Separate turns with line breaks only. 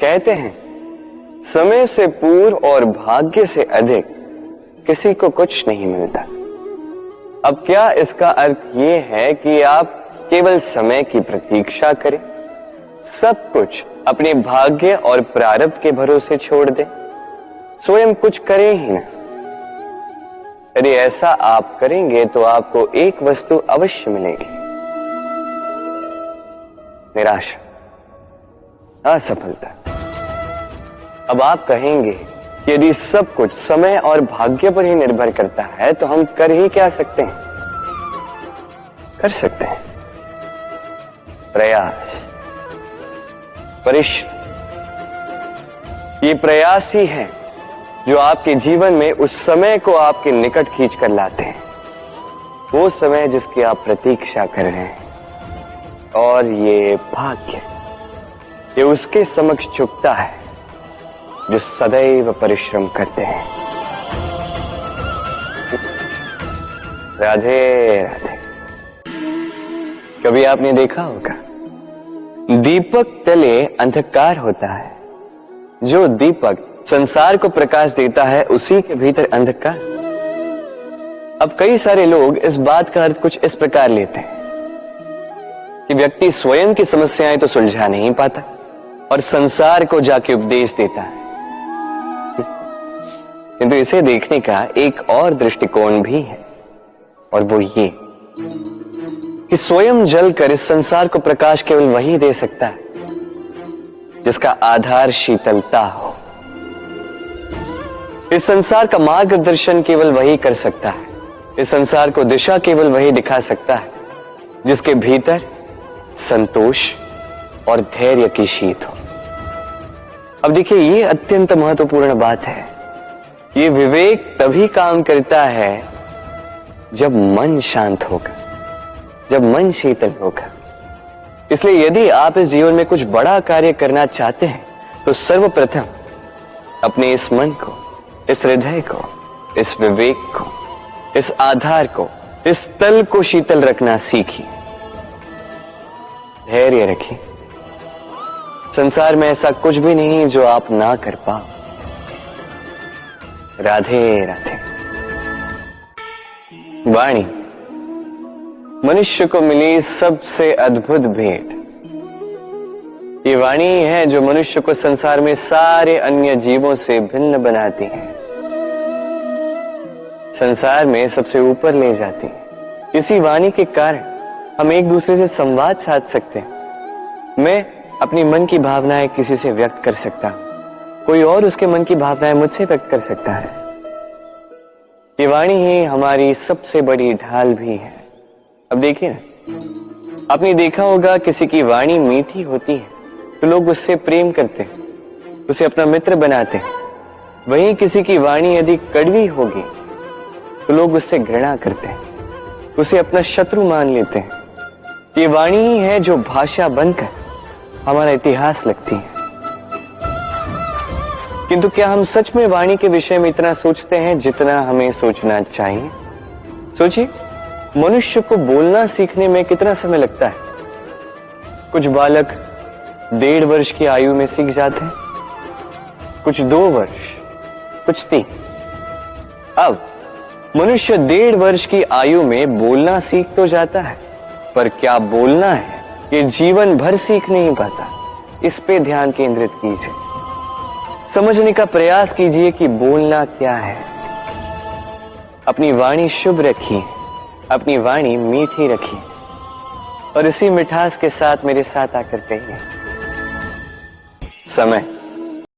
कहते हैं समय से पूर्व और भाग्य से अधिक किसी को कुछ नहीं मिलता। अब क्या इसका अर्थ ये है कि आप केवल समय की प्रतीक्षा करें, सब कुछ अपने भाग्य और प्रारब्ध के भरोसे छोड़ दें, स्वयं कुछ करें ही ना? यदि ऐसा आप करेंगे तो आपको एक वस्तु अवश्य मिलेगी, निराशा, असफलता। अब आप कहेंगे कि यदि सब कुछ समय और भाग्य पर ही निर्भर करता है तो हम कर ही क्या सकते हैं? कर सकते हैं प्रयास, परिश्रम। ये प्रयास ही है जो आपके जीवन में उस समय को आपके निकट खींच कर लाते हैं, वो समय जिसकी आप प्रतीक्षा कर रहे हैं। और ये भाग्य, ये उसके समक्ष झुकता है जो सदैव परिश्रम करते हैं। राधे राधे। कभी आपने देखा होगा दीपक तले अंधकार होता है, जो दीपक संसार को प्रकाश देता है उसी के भीतर अंधकार। अब कई सारे लोग इस बात का अर्थ कुछ इस प्रकार लेते हैं कि व्यक्ति स्वयं की समस्याएं तो सुलझा नहीं पाता और संसार को जाके उपदेश देता है। किंतु इसे देखने का एक और दृष्टिकोण भी है, और वो ये कि स्वयं जलकर इस संसार को प्रकाश केवल वही दे सकता है जिसका आधार शीतलता हो। इस संसार का मार्गदर्शन केवल वही कर सकता है, इस संसार को दिशा केवल वही दिखा सकता है जिसके भीतर संतोष और धैर्य की शीत हो। अब देखिए, ये अत्यंत महत्वपूर्ण बात है। ये विवेक तभी काम करता है जब मन शांत होगा, जब मन शीतल होगा। इसलिए यदि आप इस जीवन में कुछ बड़ा कार्य करना चाहते हैं तो सर्वप्रथम अपने इस मन को, इस हृदय को, इस विवेक को, इस आधार को, इस तल को शीतल रखना सीखिए। धैर्य रखिए। संसार में ऐसा कुछ भी नहीं जो आप ना कर पाओ। राधे राधे। वाणी मनुष्य को मिली सबसे अद्भुत भेंट। ये वाणी है जो मनुष्य को संसार में सारे अन्य जीवों से भिन्न बनाती है, संसार में सबसे ऊपर ले जाती है। इसी वाणी के कारण हम एक दूसरे से संवाद साध सकते हैं। मैं अपनी मन की भावनाएं किसी से व्यक्त कर सकता हूं, कोई और उसके मन की भावनाएं मुझसे व्यक्त कर सकता है। ये वाणी ही हमारी सबसे बड़ी ढाल भी है। अब देखिए ना, आपने देखा होगा किसी की वाणी मीठी होती है तो लोग उससे प्रेम करते हैं, उसे अपना मित्र बनाते हैं। वहीं किसी की वाणी यदि कड़वी होगी तो लोग उससे घृणा करते हैं, उसे अपना शत्रु मान लेते हैं। ये वाणी ही है जो भाषा बनकर हमारा इतिहास लिखती है। किंतु क्या हम सच में वाणी के विषय में इतना सोचते हैं जितना हमें सोचना चाहिए? सोचिए, मनुष्य को बोलना सीखने में कितना समय लगता है। कुछ बालक 1.5 वर्ष की आयु में सीख जाते हैं, कुछ 2 वर्ष, कुछ 3। अब मनुष्य 1.5 वर्ष की आयु में बोलना सीख तो जाता है, पर क्या बोलना है ये जीवन भर सीख नहीं पाता। इस पे ध्यान केंद्रित कीजिए, समझने का प्रयास कीजिए कि बोलना क्या है। अपनी वाणी शुभ रखिए, अपनी वाणी मीठी रखिए, और इसी मिठास के साथ मेरे साथ आकर कहिए, समय